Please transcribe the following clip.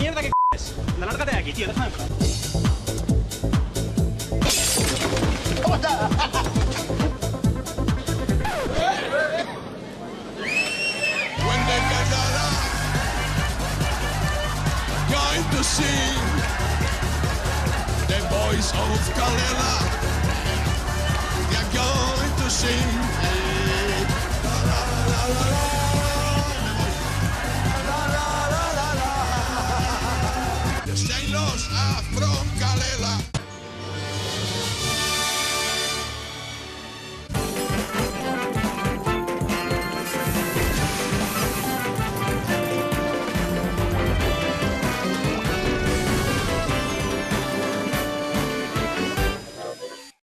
mierda que es. Lárgate de aquí, tío, déjame en paz. When they gather going to sing the voice of Kalela, they're going to sing. Hey, la, la, la, la, la. The sailors are from Kalela.